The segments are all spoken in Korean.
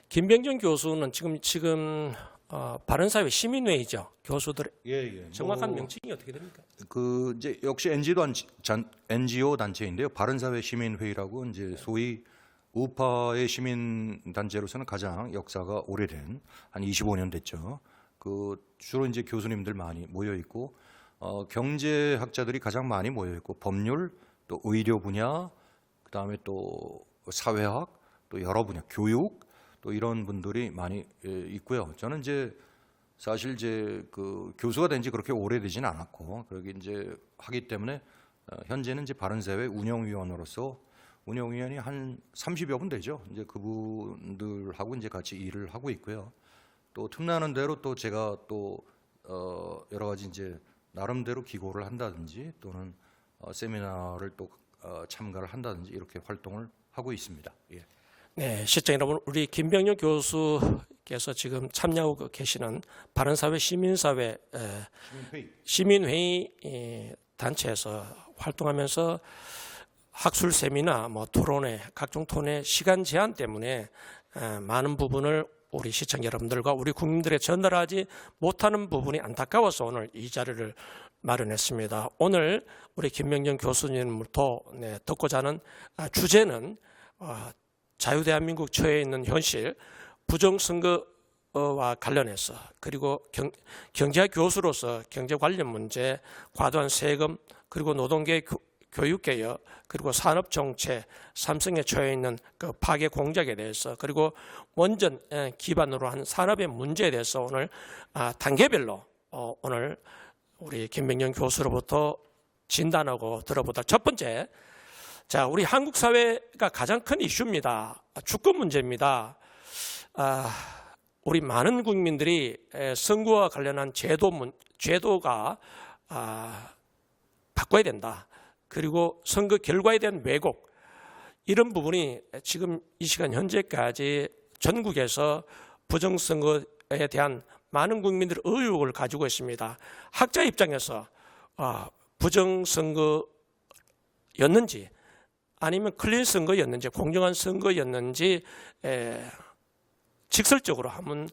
김병정 교수는 지금 바른사회 시민회의죠. 교수들 예. 정확한 명칭이 어떻게 됩니까? 그 이제 역시 NGO 단체인데요. 바른사회 시민회의라고 이제 소위 우파의 시민 단체로서는 가장 역사가 오래된 한 25년 됐죠. 그 주로 이제 교수님들 많이 모여 있고 경제학자들이 가장 많이 모여 있고 법률 또 의료 분야 그다음에 또 사회학 또 여러 분야 교육 또 이런 분들이 많이 있고요. 저는 이제 사실 이제 그 교수가 된 지 그렇게 오래되진 않았고 그러기 이제 하기 때문에 현재는 이제 바른사회 운영위원으로서 운영위원이 한 30여 분 되죠. 이제 그분들하고 이제 같이 일을 하고 있고요. 또 틈나는 대로 또 제가 또 여러 가지 이제 나름대로 기고를 한다든지 또는 세미나를 또 참가를 한다든지 이렇게 활동을 하고 있습니다. 예. 네, 시청 여러분, 우리 김병정 교수께서 지금 참여하고 계시는 바른사회 시민사회 시민회의 단체에서 활동하면서 학술 세미나, 토론회, 각종 토론회 시간 제한 때문에 많은 부분을 우리 시청 여러분들과 우리 국민들에 전달하지 못하는 부분이 안타까워서 오늘 이 자리를 마련했습니다. 오늘 우리 김병정 교수님부터 듣고자 하는 주제는 자유대한민국 처해 있는 현실, 부정선거와 관련해서 그리고 경제학 교수로서 경제 관련 문제, 과도한 세금, 그리고 노동계 교육개혁, 그리고 산업정책, 삼성에 처해 있는 그 파괴 공작에 대해서 그리고 원전 기반으로 한 산업의 문제에 대해서 오늘 단계별로 오늘 우리 김병정 교수로부터 진단하고 들어보다 첫 번째, 자, 우리 한국 사회가 가장 큰 이슈입니다. 주권 문제입니다. 우리 많은 국민들이 선거와 관련한 제도가 바꿔야 된다. 그리고 선거 결과에 대한 왜곡, 이런 부분이 지금 이 시간 현재까지 전국에서 부정선거에 대한 많은 국민들의 의혹을 가지고 있습니다. 학자 입장에서 부정선거였는지 아니면 클린 선거였는지 공정한 선거였는지 직설적으로 한번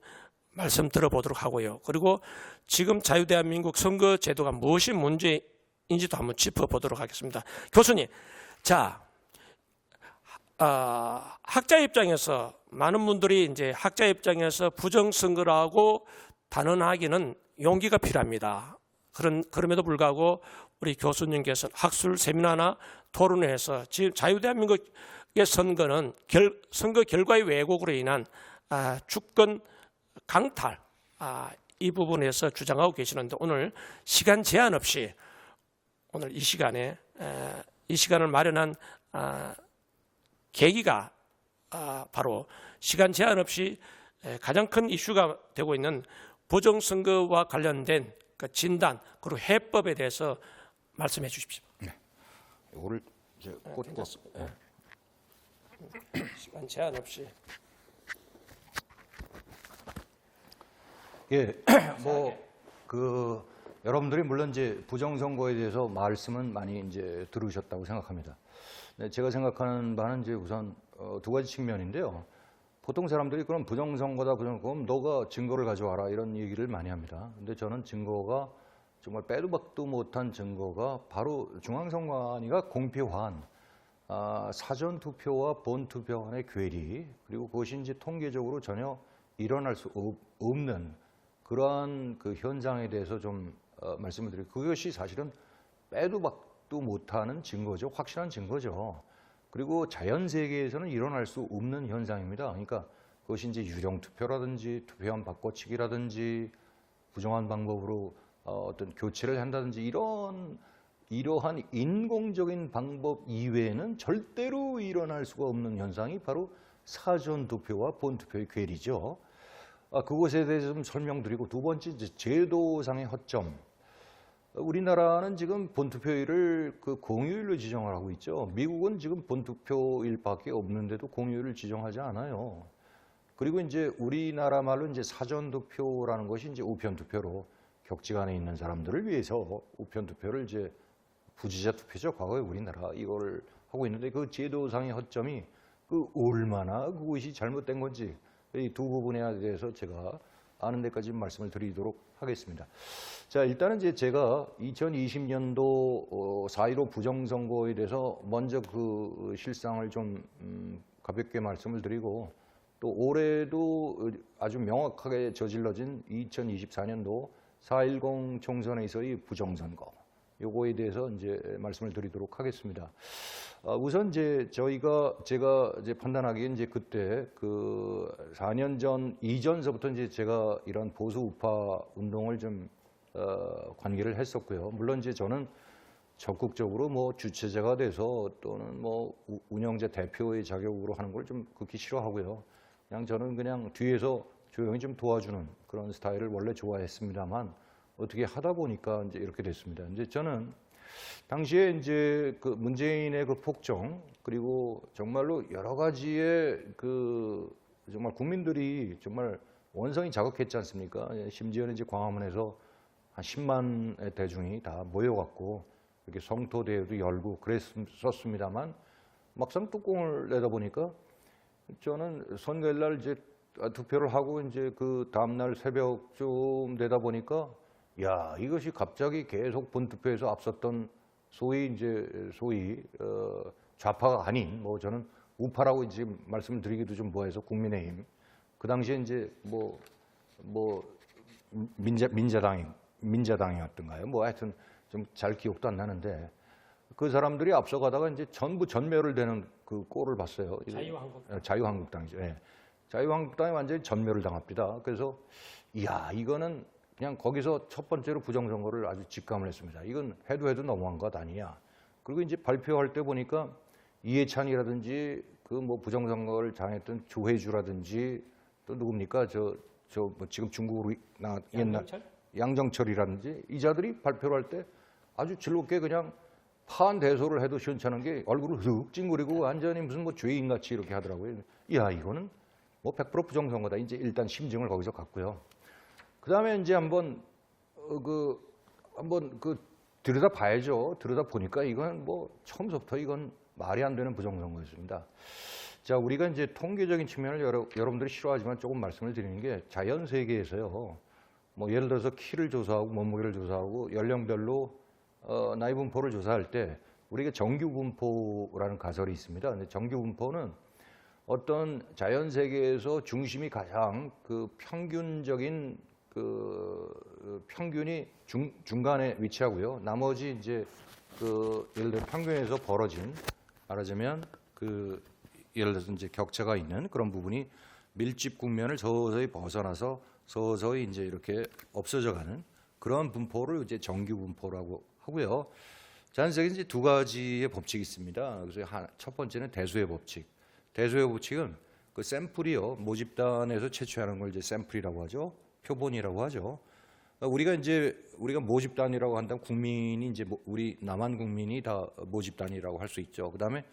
말씀 들어보도록 하고요. 그리고 지금 자유대한민국 선거제도가 무엇이 문제인지도 한번 짚어보도록 하겠습니다. 교수님, 자, 학자 입장에서 많은 분들이 이제 학자 입장에서 부정선거라고 단언하기는 용기가 필요합니다. 그럼에도 불구하고 우리 교수님께서 학술 세미나나 토론회에서 지금 자유대한민국의 선거는 선거 결과의 왜곡으로 인한 주권 강탈, 이 부분에서 주장하고 계시는데 오늘 시간 제한 없이 오늘 이 시간을 마련한 계기가 바로 시간 제한 없이 가장 큰 이슈가 되고 있는 부정선거와 관련된 그 진단 그리고 해법에 대해서 말씀해 주십시오. 네. 이거를 이제 꽂고 시간 제한 없이. 예, 여러분들이 물론 이제 부정선거에 대해서 말씀은 많이 이제 들으셨다고 생각합니다. 네, 제가 생각하는 바는 이제 우선 두 가지 측면인데요. 보통 사람들이 그럼 부정선거다, 그럼 너가 증거를 가져와라 이런 얘기를 많이 합니다. 근데 저는 증거가 정말 빼도 박도 못한 증거가 바로 중앙선관위가 공표한 사전투표와 본투표 간의 괴리, 그리고 그것이 이제 통계적으로 전혀 일어날 수 없는 그러한 그 현상에 대해서 좀 말씀을 드리고, 그것이 사실은 빼도 박도 못하는 증거죠. 확실한 증거죠. 그리고 자연 세계에서는 일어날 수 없는 현상입니다. 그러니까 그것이 이제 유령 투표라든지 투표함 바꿔치기라든지 부정한 방법으로 어떤 교체를 한다든지 이러한 인공적인 방법 이외에는 절대로 일어날 수가 없는 현상이 바로 사전 투표와 본 투표의 괴리죠. 그것에 대해서 좀 설명드리고, 두 번째 이제 제도상의 허점. 우리나라는 지금 본투표일을 그 공휴일로 지정을 하고 있죠. 미국은 지금 본투표일밖에 없는데도 공휴일을 지정하지 않아요. 그리고 이제 우리나라 말로 이제 사전투표라는 것이 이제 우편투표로 격지간에 있는 사람들을 위해서 우편투표를 이제 부지자 투표죠. 과거에 우리나라 이거를 하고 있는데, 그 제도상의 허점이 그 얼마나 그것이 잘못된 건지 이 두 부분에 대해서 제가 아는 데까지 말씀을 드리도록 하겠습니다. 자, 일단은 이제 제가 2020년도 4.15 부정선거에 대해서 먼저 그 실상을 좀 가볍게 말씀을 드리고, 또 올해도 아주 명확하게 저질러진 2024년도 4.10 총선에서의 부정선거, 요거에 대해서 이제 말씀을 드리도록 하겠습니다. 우선 이제 제가 이제 판단하기에 이제 그때 그 4년 전 이전서부터 이제 제가 이런 보수 우파 운동을 좀 관계를 했었고요. 물론 이제 저는 적극적으로 뭐 주체자가 돼서 또는 뭐 운영자 대표의 자격으로 하는 걸 좀 극히 싫어하고요. 그냥 저는 그냥 뒤에서 조용히 좀 도와주는 그런 스타일을 원래 좋아했습니다만, 어떻게 하다 보니까 이제 이렇게 됐습니다. 이제 저는 당시에 이제 그 문재인의 그 폭정, 그리고 정말로 여러 가지의 그 정말 국민들이 정말 원성이 자극했지 않습니까? 심지어는 이제 광화문에서 한 10만의 대중이 다 모여갖고 이렇게 성토 대회도 열고 그랬었습니다만, 막상 뚜껑을 내다보니까 저는 선거일 날 이제 투표를 하고 이제 그 다음날 새벽쯤 되다 보니까, 야, 이것이 갑자기 계속 본투표에서 앞섰던 소위 좌파가 아닌, 뭐 저는 우파라고 이제 말씀을 드리기도 좀 뭐해서 국민의힘, 그 당시에 이제 민자당이었던가요? 뭐 하여튼 좀 잘 기억도 안 나는데, 그 사람들이 앞서가다가 이제 전부 전멸을 되는 그 꼴을 봤어요. 자유한국당이죠. 예. 자유한국당이 완전히 전멸을 당합니다. 그래서 이야, 이거는 그냥 거기서 첫 번째로 부정선거를 아주 직감을 했습니다. 이건 해도 너무한 것 아니냐. 그리고 이제 발표할 때 보니까 이해찬이라든지 그 뭐 부정선거를 당했던 조혜주라든지 또 누굽니까? 뭐 지금 중국으로 옛날 양정철이라든지 이자들이 발표를 할 때 아주 즐겁게 그냥 파한대소를 해도 시원찮은 게 얼굴을 흑 찡그리고 완전히 무슨 뭐 죄인같이 이렇게 하더라고요. 이야, 이거는 뭐 100% 부정선거다. 이제 일단 심증을 거기서 갖고요. 그 다음에 이제 한번 들여다 봐야죠. 들여다 보니까 이건 뭐 처음부터 이건 말이 안 되는 부정선거였습니다. 자, 우리가 이제 통계적인 측면을 여러분들이 싫어하지만 조금 말씀을 드리는 게, 자연 세계에서요, 뭐 예를 들어서 키를 조사하고 몸무게를 조사하고 연령별로 나이 분포를 조사할 때 우리가 정규 분포라는 가설이 있습니다. 근데 정규 분포는 어떤 자연 세계에서 중심이 가장 그 평균적인 그 평균이 중간에 위치하고요. 나머지 이제 그 예를 들어 평균에서 벌어진, 말하자면 그 예를 들어서 이제 격차가 있는 그런 부분이 밀집 국면을 서서히 벗어나서 서서히 이제 이렇게 없어져가는 그런 분포를 이제 정규 분포라고 하고요. 자연 세계에 이제 두 가지의 법칙이 있습니다. 그래서 첫 번째는 대수의 법칙. 대수의 법칙은 그 샘플이요, 모집단에서 채취하는 걸 이제 샘플이라고 하죠. 표본이라고 하죠. 우리가 모집단이라고 한다면 국민이 이제 우리 남한 국민이 다 모집단이라고 할 수 있죠. 그다음에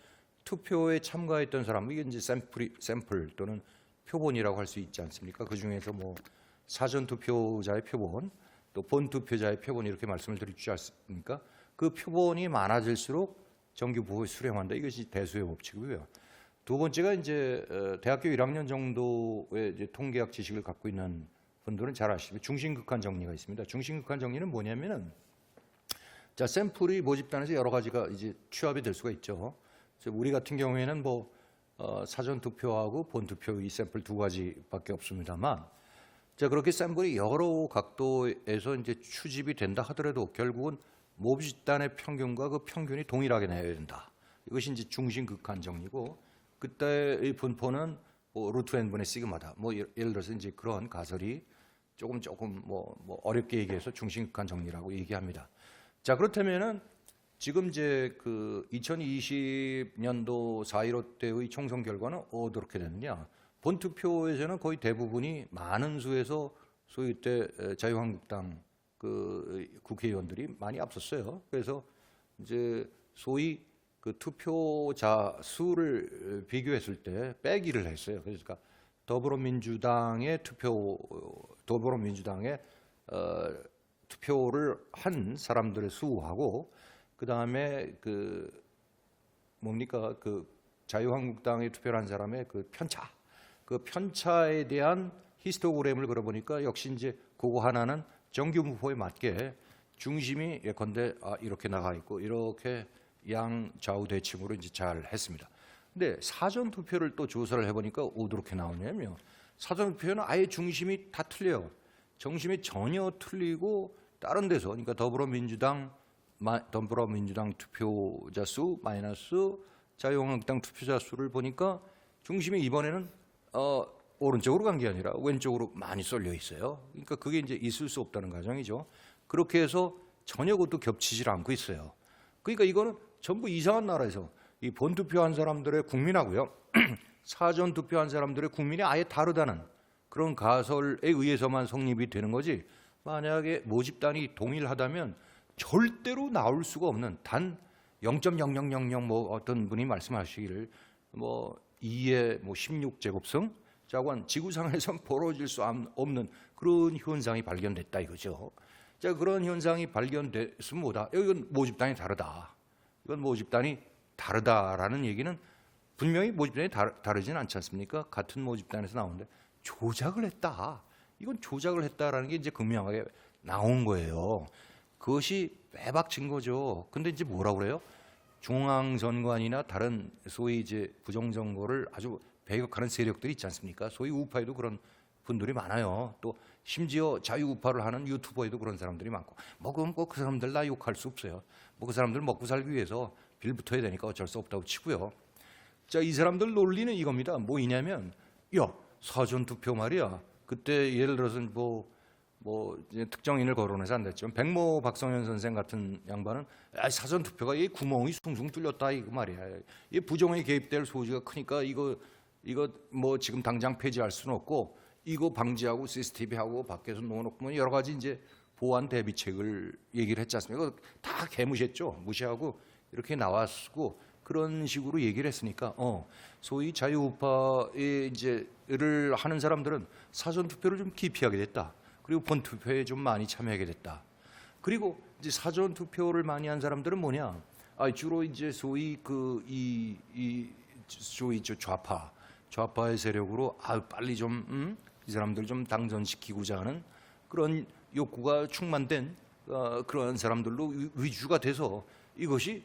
투표에 참가했던 사람, 이게 이제 샘플 또는 표본이라고 할 수 있지 않습니까? 그 중에서 뭐 사전 투표자의 표본, 또 본 투표자의 표본 이렇게 말씀을 드리지 않습니까? 그 표본이 많아질수록 정규 부호에 수렴한다. 이것이 대수의 법칙이고요. 두 번째가 이제 대학교 1학년 정도의 이제 통계학 지식을 갖고 있는 분들은 잘 아시죠. 중심극한 정리가 있습니다. 중심극한 정리는 뭐냐면은, 자, 샘플이 모집단에서 여러 가지가 이제 취합이 될 수가 있죠. 우리 같은 경우에는 뭐 사전 투표하고 본 투표 이 샘플 두 가지밖에 없습니다만, 자, 그렇게 샘플이 여러 각도에서 이제 추집이 된다 하더라도 결국은 모집단의 평균과 그 평균이 동일하게 나야 된다. 이것이 이제 중심극한 정리고, 그때의 분포는 뭐 루트 n분의 시그마다. 뭐 예를 들어서 이제 그런 가설이 조금 뭐 어렵게 얘기해서 중심극한 정리라고 얘기합니다. 자, 그렇다면은 지금 이제 그 2020년도 4.15 때의 총선 결과는 어떻게 됐느냐? 본투표에서는 거의 대부분이 많은 수에서 소위 때 자유한국당 그 국회의원들이 많이 앞섰어요. 그래서 이제 소위 그 투표자 수를 비교했을 때 빼기를 했어요. 그러니까 더불어민주당의 투표를 한 사람들의 수하고, 그 다음에 그 뭡니까 그 자유한국당에 투표를 한 사람의 그 편차, 그 편차에 대한 히스토그램을 걸어보니까 역시 이제 그거 하나는 정규무포에 맞게 중심이 예컨대 이렇게 나가 있고 이렇게 양 좌우 대칭으로 이제 잘 했습니다. 근데 사전 투표를 또 조사를 해보니까 어떻게 나오냐면 사전 투표는 아예 중심이 다 틀려요. 중심이 전혀 틀리고 다른 데서 그러니까 더불어민주당 투표자 수 마이너스 자유한국당 투표자 수를 보니까 중심이 이번에는 오른쪽으로 간 게 아니라 왼쪽으로 많이 쏠려 있어요. 그러니까 그게 이제 있을 수 없다는 가정이죠. 그렇게 해서 전혀 그것도 겹치질 않고 있어요. 그러니까 이거는 전부 이상한 나라에서 이 본투표한 사람들의 국민하고요. 사전 투표한 사람들의 국민이 아예 다르다는 그런 가설에 의해서만 성립이 되는 거지. 만약에 모집단이 동일하다면 절대로 나올 수가 없는 단 0.0000 뭐 어떤 분이 말씀하시기를 뭐 2의 뭐 16제곱승 자관 지구상에선 벌어질 수 없는 그런 현상이 발견됐다 이거죠. 자, 그런 현상이 발견됐으면 뭐다? 이건 모집단이 다르다. 이건 모집단이 다르다라는 얘기는 분명히 모집단이 다르지는 않지 않습니까? 같은 모집단에서 나오는데 조작을 했다. 이건 조작을 했다라는 게 이제 극명하게 나온 거예요. 그것이 빼박 증거죠. 근데 이제 뭐라고 그래요? 중앙선관위나 다른 소위 이제 부정선거를 아주 배격하는 세력들이 있지 않습니까? 소위 우파에도 그런 분들이 많아요. 또 심지어 자유우파를 하는 유튜버에도 그런 사람들이 많고 뭐 그럼 그 사람들 나 욕할 수 없어요. 뭐 그 사람들 먹고 살기 위해서 빌붙어야 되니까 어쩔 수 없다고 치고요. 자, 이 사람들 논리는 이겁니다. 뭐이냐면 야, 사전투표 말이야. 그때 예를 들어서 뭐 이제 특정인을 거론해서 안 됐지만 백모 박성현 선생 같은 양반은 사전투표가 이 구멍이 숭숭 뚫렸다 이거 말이야. 이 부정에 개입될 소지가 크니까 이거 뭐 지금 당장 폐지할 수는 없고 이거 방지하고 CCTV하고 밖에서 놓아놓고 뭐 여러 가지 이제 보안 대비책을 얘기를 했지 않습니까? 이거 다 개무시했죠. 무시하고 이렇게 나왔고 그런 식으로 얘기를 했으니까 소위 자유우파의 이제를 하는 사람들은 사전 투표를 좀 기피하게 됐다. 그리고 본 투표에 좀 많이 참여하게 됐다. 그리고 이제 사전 투표를 많이 한 사람들은 뭐냐? 주로 이제 소위 소위 좌파의 세력으로 빨리 좀 이 사람들 좀 당선시키고자 하는 그런 욕구가 충만된 그런 사람들로 위주가 돼서 이것이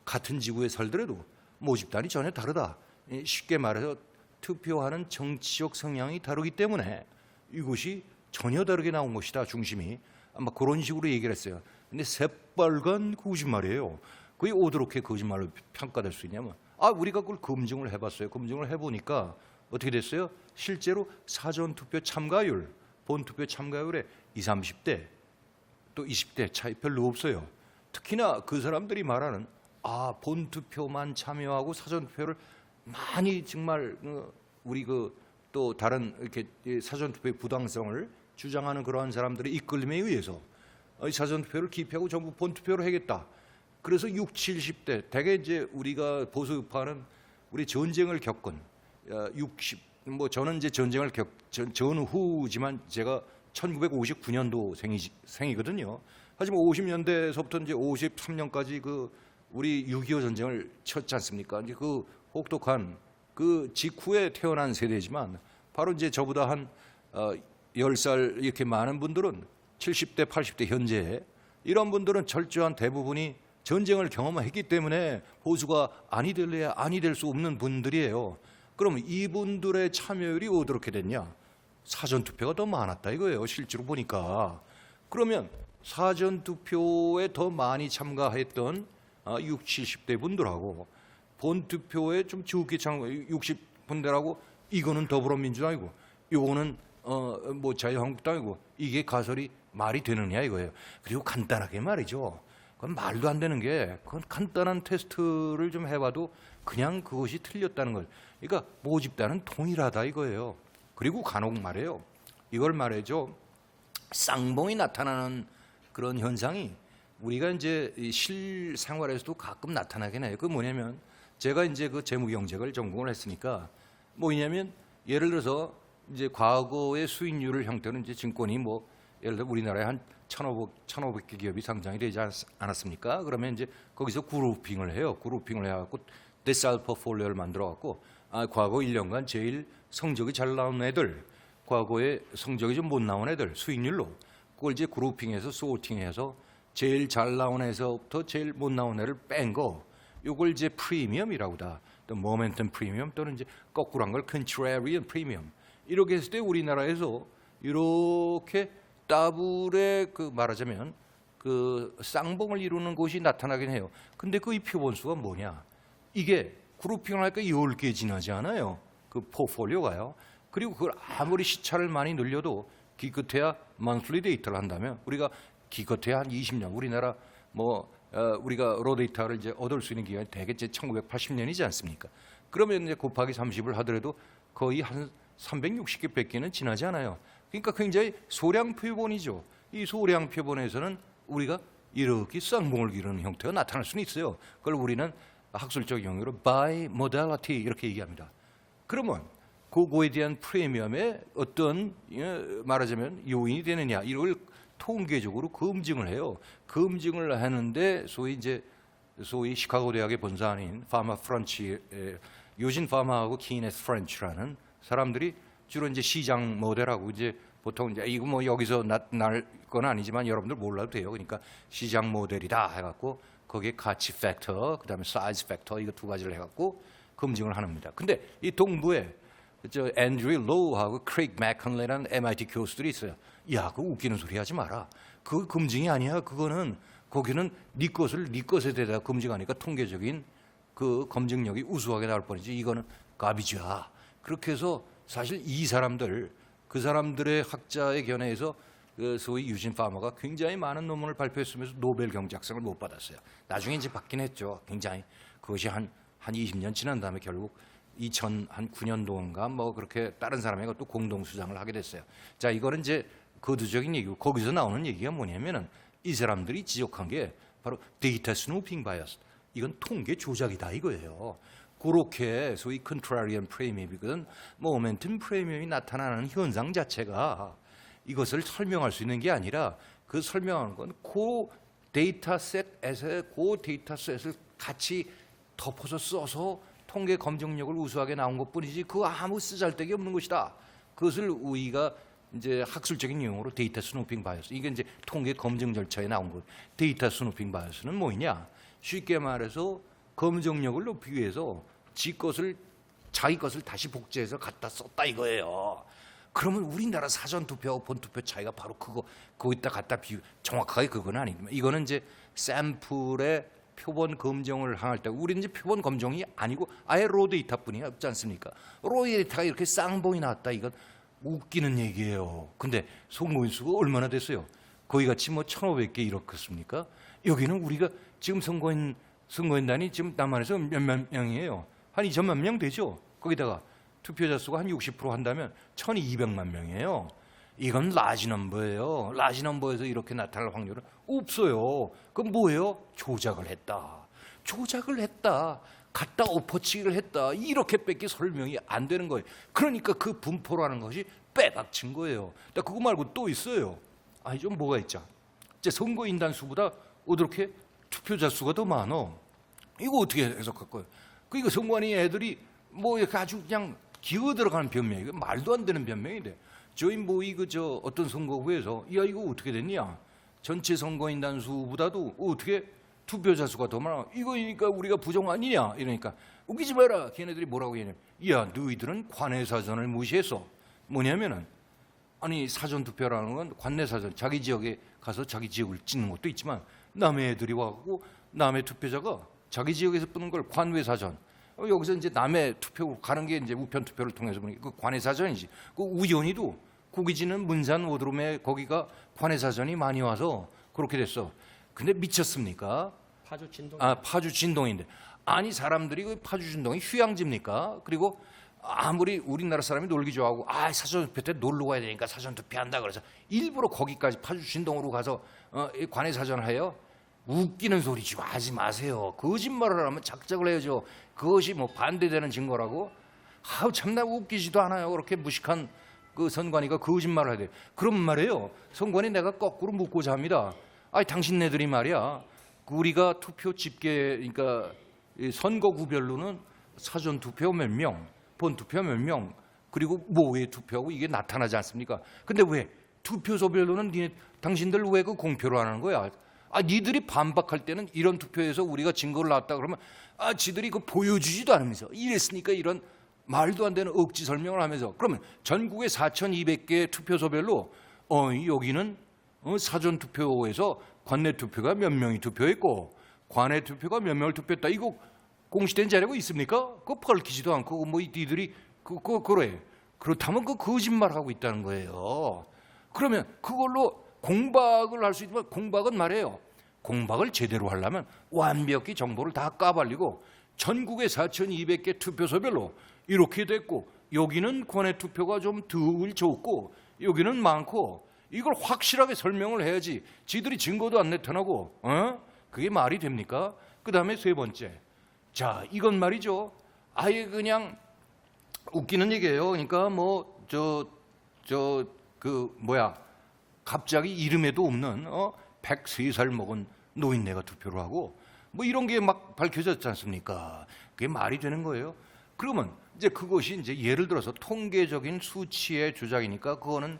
같은 지구에 살더라도 모집단이 전혀 다르다. 쉽게 말해서 투표하는 정치적 성향이 다르기 때문에 이것이 전혀 다르게 나온 것이다. 중심이 아마 그런 식으로 얘기를 했어요. 근데 새빨간 거짓말이에요. 그게 어떻게 거짓말로 평가될 수 있냐면 우리가 그걸 검증을 해봤어요. 검증을 해보니까 어떻게 됐어요? 실제로 사전투표 참가율, 본투표 참가율에 20, 30대 또 20대 차이 별로 없어요. 특히나 그 사람들이 말하는 본투표만 참여하고 사전투표를 많이 정말 우리 또 다른 이렇게 사전투표의 부당성을 주장하는 그러한 사람들의 이끌림에 의해서 사전투표를 기피하고 전부 본투표를 하겠다. 그래서 60, 70대 대개 이제 우리가 보수파는 우리 전쟁을 겪은 60 뭐 저는 이제 전쟁을 전후지만 제가 1959년도 생이거든요. 하지만 50년대에서부터 이제 53년까지 우리 6.25 전쟁을 쳤지 않습니까? 이제 그 혹독한 그 직후에 태어난 세대지만 바로 이제 저보다 한 10살 이렇게 많은 분들은 70대, 80대 현재 이런 분들은 철저한 대부분이 전쟁을 경험했기 때문에 보수가 아니 될래야 아니 될 수 없는 분들이에요. 그럼 이분들의 참여율이 어떻게 됐냐? 사전투표가 더 많았다 이거예요. 실제로 보니까. 그러면 사전투표에 더 많이 참가했던 60, 70대 분들하고 본투표에 좀 적게 참가 60분들하고 이거는 더불어민주당이고 이거는 뭐 자유한국당이고 이게 가설이 말이 되느냐 이거예요. 그리고 간단하게 말이죠. 그건 말도 안 되는 게 그건 간단한 테스트를 좀 해봐도 그냥 그것이 틀렸다는 걸. 그러니까 모집단은 동일하다 이거예요. 그리고 간혹 말해요. 이걸 말해줘. 쌍봉이 나타나는 그런 현상이 우리가 이제 실생활에서도 가끔 나타나긴 해요. 그 뭐냐면 제가 이제 그 재무경제를 전공을 했으니까 뭐냐면 예를 들어서 이제 과거의 수익률을 형태로 이제 증권이 뭐 예를 들어 우리나라에 한 1,500개 기업이 상장이 되지 않았습니까? 그러면 이제 거기서 그룹핑을 해요. 그룹핑을 해갖고 데살 포폴리오를 만들어갖고 과거 1년간 제일 성적이 잘 나온 애들, 과거에 성적이 좀 못 나온 애들 수익률로 그걸 이제 그룹핑해서 소팅해서 제일 잘 나온 애서부터 제일 못 나온 애를 뺀 거, 요걸 이제 프리미엄이라고 다. 또 모멘텀 프리미엄 또는 이제 거꾸로 한 걸 컨트라리언 프리미엄. 이렇게 했을 때 우리나라에서 이렇게 더블의 그 말하자면 그 쌍봉을 이루는 곳이 나타나긴 해요. 근데 그 이 표본수가 뭐냐? 이게 그룹핑을 하니까 10개 지나지 않아요. 그 포폴리오가요. 그리고 그걸 아무리 시차를 많이 늘려도 기껏해야 monthly 데이터를 한다면 우리가 기껏해야 한 20년 우리나라 우리가 로 데이터를 이제 얻을 수 있는 기간이 대개 1980년이지 않습니까? 그러면 이제 곱하기 30을 하더라도 거의 한 360개, 100개는 지나지 않아요. 그러니까 굉장히 소량 표본이죠. 이 소량 표본에서는 우리가 이렇게 쌍봉을 기르는 형태가 나타날 수는 있어요. 그걸 우리는 학술적 용어로 bimodality 이렇게 얘기합니다. 그러면 그거에 대한 프리미엄의 어떤 말하자면 요인이 되느냐 이걸 통계적으로 검증을 해요. 검증을 하는데 소위 시카고 대학의 본사인 파마 프런치 요진 파마하고 키네스 프렌치라는 사람들이 주로 이제 시장 모델하고 이제 보통 이제 이거 뭐 여기서 날 건 아니지만 여러분들 몰라도 돼요. 그러니까 시장 모델이다 해갖고 거기에 가치 팩터, 그다음에 사이즈 팩터 이거 두 가지를 해갖고 검증을 합니다. 근데 이 동부에 저 앤드류 로우하고 크레이크 맥컨레라는 MIT 교수들이 있어요. 야, 그거 웃기는 소리 하지 마라. 그거 검증이 아니야. 그거는 거기는 네 것에 대해서 검증하니까 통계적인 그 검증력이 우수하게 나올 뻔이지. 이거는 가비지야. 그렇게 해서 사실 이 사람들 그 사람들의 학자의 견해에서 그 소위 유진 파머가 굉장히 많은 논문을 발표했으면서 노벨 경제학상을 못 받았어요. 나중에 이제 받긴 했죠. 굉장히 그것이 한 20년 지난 다음에 결국 2009년도인가 뭐 그렇게 다른 사람에게 또 공동 수상을 하게 됐어요. 자, 이거는 이제 거두적인 얘기고 거기서 나오는 얘기가 뭐냐면은 이 사람들이 지적한 게 바로 데이터 스누핑 바이어스. 이건 통계 조작이다 이거예요. 그렇게 소위 컨트라리언 프리미엄이거든 모멘텀 프리미엄이 나타나는 현상 자체가 이것을 설명할 수 있는 게 아니라 그 설명하는 건 그 데이터셋에서 그 데이터셋을 같이 덮어서 써서 통계 검증력을 우수하게 나온 것뿐이지 그거 아무 쓰잘데기 없는 것이다. 그것을 우리가 이제 학술적인 용어로 데이터 스누핑 바이어스. 이게 이제 통계 검증 절차에 나온 것. 데이터 스누핑 바이어스는 뭐냐? 쉽게 말해서 검증력을 높이기 위해서 자기 것을 다시 복제해서 갖다 썼다 이거예요. 그러면 우리나라 사전 투표하고 본 투표 차이가 바로 거기다 갖다 정확하게 그건 아니지만 이거는 이제 샘플의 표본 검증을 항할 때 우리는 이제 표본 검증이 아니고 아예 로 데이터뿐이 없지 않습니까? 로 데이터가 이렇게 쌍봉이 나왔다 이건 웃기는 얘기예요. 근데 송모인 수가 얼마나 됐어요? 거기 같이 뭐 1,500개 이렇겠습니까? 여기는 우리가 지금 선거인단이 지금 남한에서 몇만 명이에요? 한 2천만 명 되죠? 거기다가 투표자 수가 한 60% 한다면 1,200만 명이에요. 이건 라지 넘버예요. 라지 넘버에서 이렇게 나타날 확률은 없어요. 그럼 뭐예요? 조작을 했다. 갖다 엎어치기를 했다. 이렇게밖에 설명이 안 되는 거예요. 그러니까 그 분포라는 것이 빼박친 거예요. 그거 말고 또 있어요. 아니 좀 뭐가 있죠? 이제 선거인단 수보다 어떻게 투표자 수가 더 많어. 이거 어떻게 해석할 거예요? 그러니까 선관위 애들이 뭐 이렇게 아주 그냥 기어 들어가는 변명이 말도 안 되는 변명인데 저희 어떤 선거구에서 야 이거 어떻게 됐냐? 전체 선거인단 수보다도 어떻게 투표자 수가 더 많아? 이거니까 우리가 부정 아니냐? 이러니까 웃기지 마라. 걔네들이 뭐라고 얘기하냐면 야 너희들은 관내 사전을 무시했어. 뭐냐면은 아니 사전 투표라는 건 관내 사전 자기 지역에 가서 자기 지역을 찍는 것도 있지만 남의 애들이 와갖고 남의 투표자가 자기 지역에서 뿌는 걸 관외 사전. 여기서 이제 남의 투표 가는 게 이제 우편 투표를 통해서 보니 그 관외 사전이지. 그 우연히도 고기지는 문산 오드롬에 거기가 관외 사전이 많이 와서 그렇게 됐어. 근데 미쳤습니까? 파주 진동. 파주 진동인데 아니 사람들이 그 파주 진동이 휴양지입니까? 그리고 아무리 우리나라 사람이 놀기 좋아하고 사전 투표 때 놀러 가야 되니까 사전 투표한다 그래서 일부러 거기까지 파주 진동으로 가서 관외 사전을 해요. 웃기는 소리 좀 하지 마세요. 거짓말을 하면 작작을 해야죠. 그것이 뭐 반대되는 증거라고? 참나 웃기지도 않아요. 그렇게 무식한 그 선관위가 거짓말을 해야 돼요. 그런 말이에요. 선관위 내가 거꾸로 묻고자 합니다. 당신네들이 말이야. 우리가 투표 집계, 그러니까 선거구별로는 사전 투표 몇 명, 본투표 몇 명, 그리고 뭐에 투표하고 이게 나타나지 않습니까? 근데 왜 투표소별로는 당신들 왜 그 공표를 안 하는 거야? 니들이 반박할 때는 이런 투표에서 우리가 증거를 놨다 그러면 지들이 그 보여주지도 않으면서 이랬으니까 이런 말도 안 되는 억지 설명을 하면서 그러면 전국의 4,200개 투표소별로 여기는 사전 투표에서 관내 투표가 몇 명이 투표했고 관내 투표가 몇 명을 투표했다. 이거 공시된 자료가 있습니까? 그거 밝히지도 않고 뭐 니들이 그래. 그렇다면 그 거짓말하고 있다는 거예요. 그러면 그걸로 공박을 할 수 있지만 공박은 말이에요. 공박을 제대로 하려면 완벽히 정보를 다 까발리고 전국의 4,200개 투표소별로 이렇게 됐고 여기는 관내 투표가 좀 덜 좋고 여기는 많고 이걸 확실하게 설명을 해야지 지들이 증거도 안 나타나고 그게 말이 됩니까? 그 다음에 세 번째, 자 이건 말이죠. 아예 그냥 웃기는 얘기예요. 그러니까 갑자기 이름에도 없는 103살 먹은 노인네가 투표를 하고 뭐 이런 게 막 밝혀졌지 않습니까? 그게 말이 되는 거예요. 그러면 이제 그것이 이제 예를 들어서 통계적인 수치의 주장이니까 그거는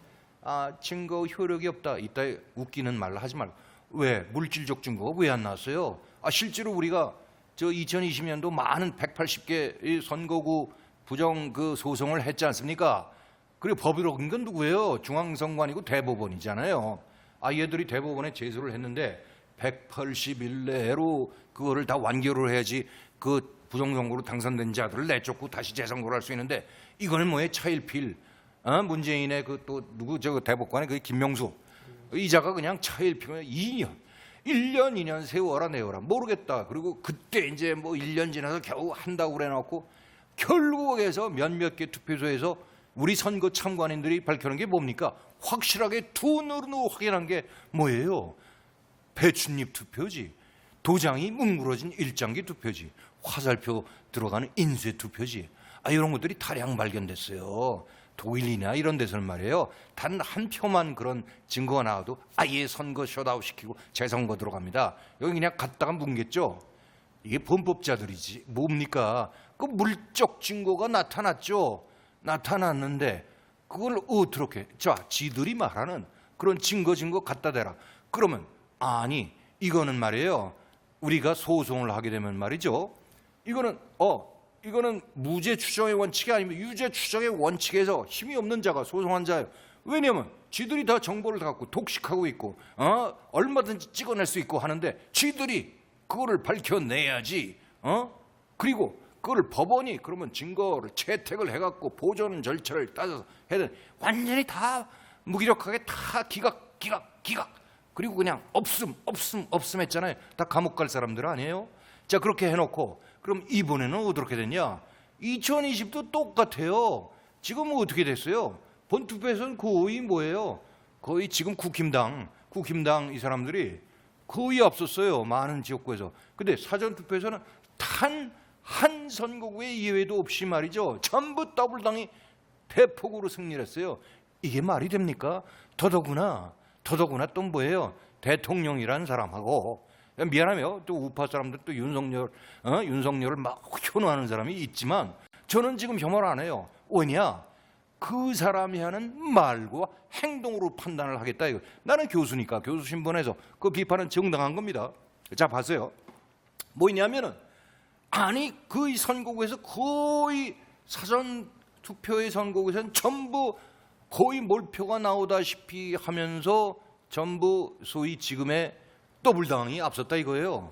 증거 효력이 없다. 이따 웃기는 말로 하지 말고. 왜? 물질적 증거가 왜 안 나왔어요? 실제로 우리가 2020년도 많은 180개 선거구 부정 그 소송을 했지 않습니까? 그리고 법을 어긴 건 누구예요? 중앙선관위고 대법원이잖아요. 얘들이 대법원에 제소를 했는데 180일 내로 그거를 다 완결을 해야지 그 부정선거로 당선된 자들을 내쫓고 다시 재선거를 할 수 있는데 이거는 뭐예요? 차일피일. 문재인의 그 또 누구 대법관의 그 김명수 이자가 그냥 차일피일 2년, 1년, 2년 세워라 내워라 모르겠다. 그리고 그때 이제 뭐 1년 지나서 겨우 한다고 그래놓고 결국에서 몇몇 개 투표소에서 우리 선거 참관인들이 밝혀낸 게 뭡니까? 확실하게 두 눈으로 확인한 게 뭐예요? 배춧잎 투표지, 도장이 뭉그러진 일장기 투표지, 화살표 들어가는 인쇄 투표지. 이런 것들이 다량 발견됐어요. 독일이나 이런 데서는 말이에요. 단 한 표만 그런 증거가 나와도 아예 선거 셧아웃 시키고 재선거 들어갑니다. 여기 그냥 갔다가 뭉겠죠. 이게 범법자들이지 뭡니까? 그 물적 증거가 나타났죠. 나타났는데 그걸 어떻게 지들이 말하는 그런 증거 갖다 대라. 그러면 이거는 말이에요. 우리가 소송을 하게 되면 말이죠. 이거는 무죄 추정의 원칙이 아니면 유죄 추정의 원칙에서 힘이 없는 자가 소송한 자예요. 왜냐하면 지들이 다 정보를 다 갖고 독식하고 있고 얼마든지 찍어낼 수 있고 하는데 지들이 그거를 밝혀내야지. 그리고 그걸 법원이 그러면 증거를 채택을 해갖고 보존 절차를 따져서 해야 되는 완전히 다 무기력하게 다 기각 그리고 그냥 없음 했잖아요. 다 감옥 갈 사람들 아니에요? 자 그렇게 해놓고 그럼 이번에는 어떻게 됐냐? 2020도 똑같아요. 지금 어떻게 됐어요? 본투표에서는 거의 뭐예요? 거의 지금 국힘당 이 사람들이 거의 앞섰어요. 많은 지역구에서. 근데 사전투표에서는 단 한 선거구의 예외도 없이 말이죠. 전부 더블당이 대폭으로 승리를 했어요. 이게 말이 됩니까? 더더구나 또 뭐예요? 대통령이라는 사람하고 미안하면 또 우파 사람들 또 윤석열을 막 현호하는 사람이 있지만 저는 지금 혐오를 안 해요. 왜냐? 그 사람이 하는 말과 행동으로 판단을 하겠다 이거. 나는 교수니까 교수 신분에서 그 비판은 정당한 겁니다. 자 봤어요. 뭐냐면은 그 선거구에서 거의 사전 투표의 선거구에서는 전부 거의 몰표가 나오다시피 하면서 전부 소위 지금의 더블당이 앞섰다 이거예요.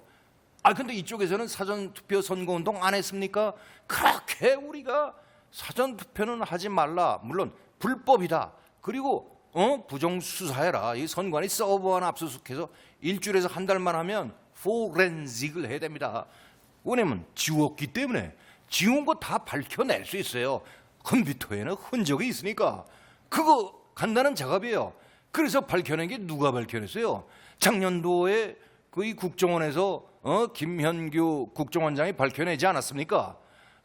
근데 이쪽에서는 사전투표 선거운동 안 했습니까? 그렇게 우리가 사전투표는 하지 말라. 물론 불법이다. 그리고 부정수사해라. 이 선관위 서버 하나 압수수색해서 일주일에서 한 달만 하면 포렌식을 해야 됩니다. 왜냐면 지웠기 때문에 지운 거 다 밝혀낼 수 있어요. 컴퓨터에는 흔적이 있으니까. 그거 간단한 작업이에요. 그래서 밝혀낸 게 누가 밝혀냈어요? 작년도에 그 국정원에서 김현규 국정원장이 밝혀내지 않았습니까?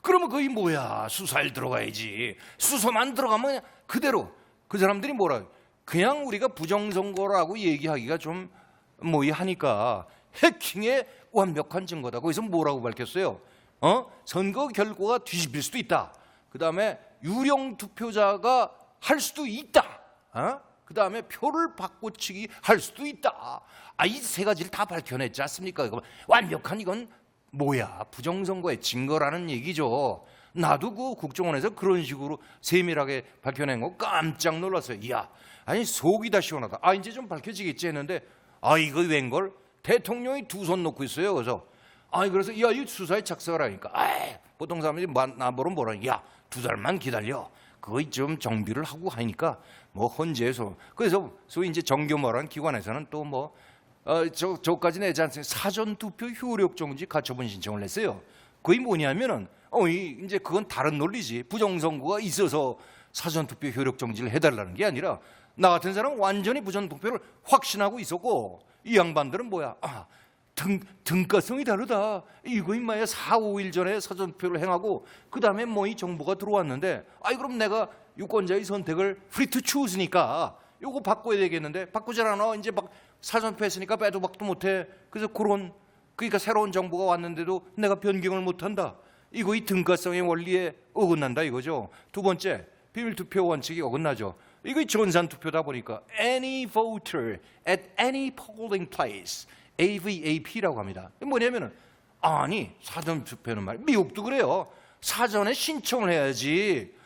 그러면 거기 뭐야? 수사에 들어가야지. 수사만 들어가면 그냥 그대로 그 사람들이 뭐라 그냥 우리가 부정선거라고 얘기하기가 좀 하니까 해킹의 완벽한 증거다. 거기서 뭐라고 밝혔어요? 선거 결과가 뒤집힐 수도 있다. 그다음에 유령 투표자가 할 수도 있다. 그다음에 표를 바꿔치기 할 수도 있다. 이 세 가지를 다 밝혀냈지 않습니까? 완벽한 이건 뭐야? 부정선거의 증거라는 얘기죠. 나도 그 국정원에서 그런 식으로 세밀하게 밝혀낸 거 깜짝 놀랐어요. 이야, 아니 속이 다 시원하다. 이제 좀 밝혀지겠지 했는데 이거 웬걸? 대통령이 두 손 놓고 있어요. 그래서 이 수사에 착수를 하니까 보통 사람들이 나보러 뭐라 야, 2달만 기다려. 그거 좀 정비를 하고 하니까 뭐 헌재에서 그래서 소위 이제 정교모라는 기관에서는 또 뭐 저까지 내지 않습니까? 사전 투표 효력 정지 가처분 신청을 했어요. 그게 뭐냐면은 이제 그건 다른 논리지. 부정선거가 있어서 사전 투표 효력 정지를 해달라는 게 아니라 나 같은 사람은 완전히 부정 투표를 확신하고 있었고 이 양반들은 뭐야? 등가성이 다르다. 이거 임마야 4, 5일 전에 사전 투표를 행하고 그 다음에 뭐 이 정보가 들어왔는데 그럼 내가 유권자의 선택을 프리 투 추스니까 요거 바꿔야 되겠는데 바꾸질 않아. 이제 막 사전 투표했으니까 빼도 박도 못해. 그래서 그러니까 새로운 정보가 왔는데도 내가 변경을 못한다. 이거 이 등가성의 원리에 어긋난다 이거죠. 두 번째, 비밀 투표 원칙이 어긋나죠. 이거 전산 투표다 보니까 any voter at any polling place, AVAP라고 합니다. 뭐냐면은 사전 투표는 말이야. 미국도 그래요. 사전에 신청을 해야지.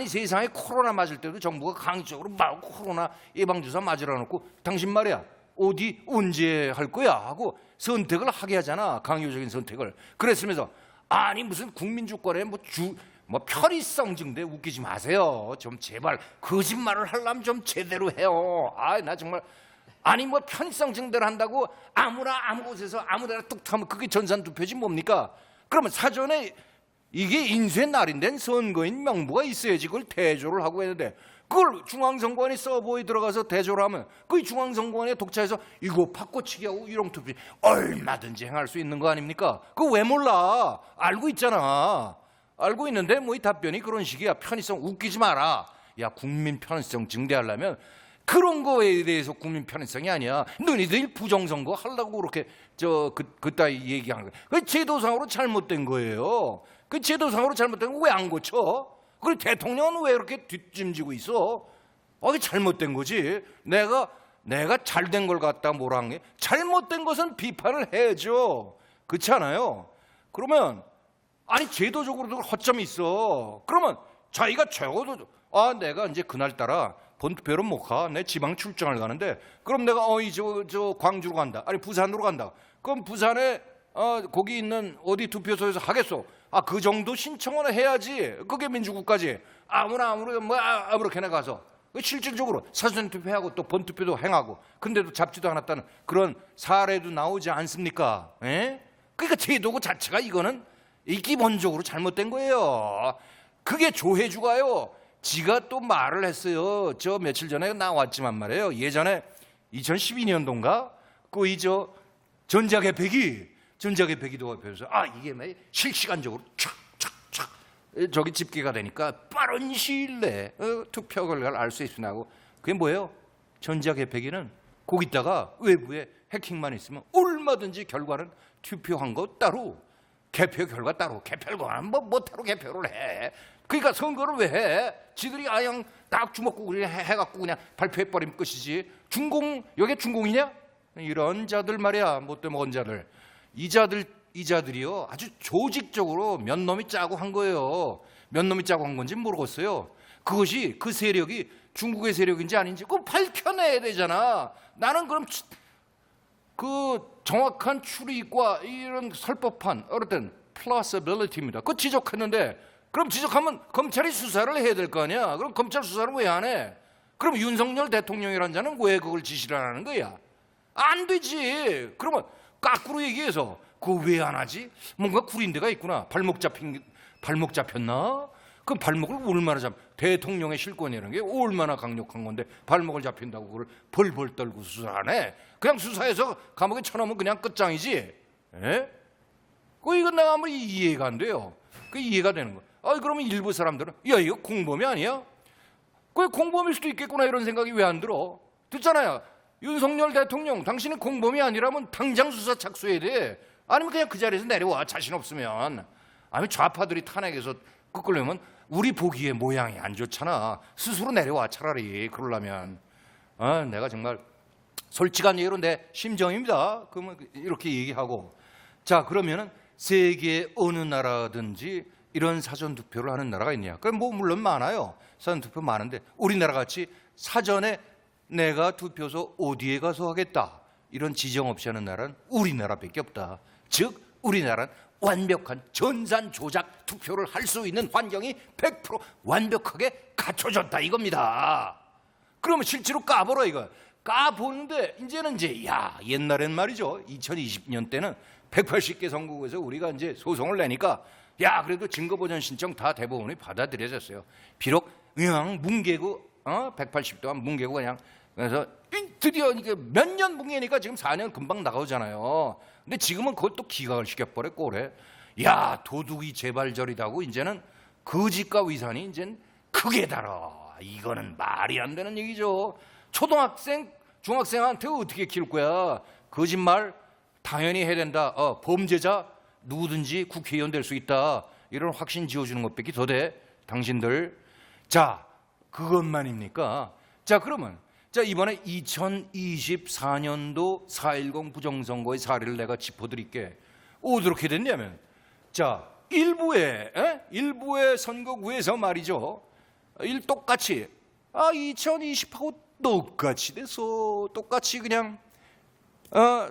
세상에 코로나 맞을 때도 정부가 강제적으로 막 코로나 예방주사 맞으라 놓고 당신 말이야 어디 언제 할 거야 하고 선택을 하게 하잖아. 강요적인 선택을. 그랬으면서 무슨 국민주권에 뭐 편의성 증대 웃기지 마세요. 좀 제발 거짓말을 하려면 좀 제대로 해요. 나 정말 뭐 편의성 증대를 한다고 아무나 아무 곳에서 아무데나 뚝 하면 그게 전산 투표지 뭡니까? 그러면 사전에 이게 인쇄 날인된 선거인 명부가 있어야지 그걸 대조를 하고 했는데 그걸 중앙선관위 서버에 들어가서 대조를 하면 그 중앙선관위에 독자해서 이거 바꿔치기하고 유령투표 얼마든지 행할 수 있는 거 아닙니까? 그거 왜 몰라? 알고 있잖아. 알고 있는데 뭐 이 답변이 그런 식이야. 편의성 웃기지 마라. 야, 국민 편의성 증대하려면 그런 거에 대해서 국민 편의성이 아니야. 너희들 부정선거 하려고 그렇게 그따위 얘기하는 거야. 그 제도상으로 잘못된 거예요. 그 제도상으로 잘못된 거 왜 안 고쳐? 그리고 대통령은 왜 이렇게 뒷짐지고 있어? 이게 잘못된 거지. 내가 잘된 걸 갖다 뭐라 한 게 잘못된 것은 비판을 해야죠. 그렇지 않아요? 그러면 제도적으로도 허점이 있어. 그러면 자기가 적어도 내가 이제 그날따라 본투표로 못 가. 내 지방 출장을 가는데 그럼 내가 저 광주로 간다. 부산으로 간다. 그럼 부산에 거기 있는 어디 투표소에서 하겠소. 그 정도 신청을 해야지. 그게 민주국가지. 아무렇게나 가서 실질적으로 사전 투표하고 또 본투표도 행하고 근데도 잡지도 않았다는 그런 사례도 나오지 않습니까? 그러니까 제도 자체가 이거는 기본적으로 잘못된 거예요. 그게 조혜주가요. 지가 또 말을 했어요. 저 며칠 전에 나왔지만 말이에요. 예전에 2012년도인가 전자개폐기도 앞에서 이게 뭐 실시간적으로 촥촥촥 저기 집계가 되니까 빠른 시일 내에 투표 결과를 알 수 있으라고. 그게 뭐예요? 전자개폐기는 거기다가 외부에 해킹만 있으면 얼마든지 결과는 투표한 거 따로 개표 결과 따로 개표는 뭐 따로 개표를 해. 그러니까 선거를 왜 해? 지들이 그냥 딱 주먹구구리 해갖고 그냥 발표해버리면 끝이지. 여기 중공이냐? 이런 자들 말이야. 못돼 먹은 자들. 이 자들이요 아주 조직적으로 몇 놈이 짜고 한 거예요. 몇 놈이 짜고 한 건지 모르겠어요. 그것이 그 세력이 중국의 세력인지 아닌지 그거 밝혀내야 되잖아. 나는 그럼 그 정확한 출입과 이런 설법한 어떤 플러서빌리티입니다. 그거 지적했는데 그럼 지적하면 검찰이 수사를 해야 될 거 아니야. 그럼 검찰 수사를 왜 안 해? 그럼 윤석열 대통령이라는 자는 왜 그걸 지시를 안 하는 거야? 안 되지. 그러면 거꾸로 얘기해서 그거 왜 안 하지? 뭔가 구린 데가 있구나. 발목 잡혔나? 그럼 발목을 얼마나 대통령의 실권이라는 게 얼마나 강력한 건데 발목을 잡힌다고 그걸 벌벌 떨고 수사 안 해? 그냥 수사해서 감옥에 쳐넣으면 그냥 끝장이지. 이건 내가 아무리 이해가 안 돼요. 그 이해가 되는 거. 그러면 일부 사람들은 이거 공범이 아니야? 그게 공범일 수도 있겠구나 이런 생각이 왜 안 들어? 듣잖아요. 윤석열 대통령 당신은 공범이 아니라면 당장 수사 착수해야 돼. 아니면 그냥 그 자리에서 내려와 자신 없으면. 좌파들이 탄핵해서 끄끌려면 우리 보기에 모양이 안 좋잖아. 스스로 내려와 차라리. 그러려면 내가 정말 솔직한 얘기로 내 심정입니다. 그러면 이렇게 얘기하고, 자 그러면은 세계 어느 나라든지 이런 사전 투표를 하는 나라가 있냐? 그럼 뭐 물론 많아요. 사전 투표 많은데 우리나라 같이 사전에 내가 투표소 어디에 가서 하겠다 이런 지정 없이 하는 나라는 우리나라밖에 없다. 즉 우리나라는 완벽한 전산 조작 투표를 할 수 있는 환경이 100% 완벽하게 갖춰졌다 이겁니다. 그러면 실제로 까보라 이거. 까보는데 이제는 옛날엔 말이죠. 2020년 때는 180개 선거구에서 우리가 이제 소송을 내니까 그래도 증거보전 신청 다 대법원이 받아들여졌어요. 비록 뭉개고 180 동안 뭉개고 그냥 그래서 드디어 이게 몇 년 뭉개니까 지금 4년 금방 나가오잖아요. 근데 지금은 그걸 또 기각을 시켜버렸고 그래. 도둑이 재발절이다고 이제는 거짓과 위산이 이제는 크게 달아. 이거는 말이 안 되는 얘기죠. 초등학생, 중학생한테 어떻게 키울 거야? 거짓말 당연히 해야 된다. 범죄자 누구든지 국회의원 될 수 있다. 이런 확신 지어주는 것밖에 더 돼. 당신들. 자, 그것만입니까? 자, 그러면 이번에 2024년도 4.10 부정선거의 사례를 내가 짚어드릴게. 어떻게 됐냐면, 일부의 선거구에서 말이죠. 똑같이 2020하고 똑같이 돼서 똑같이 그냥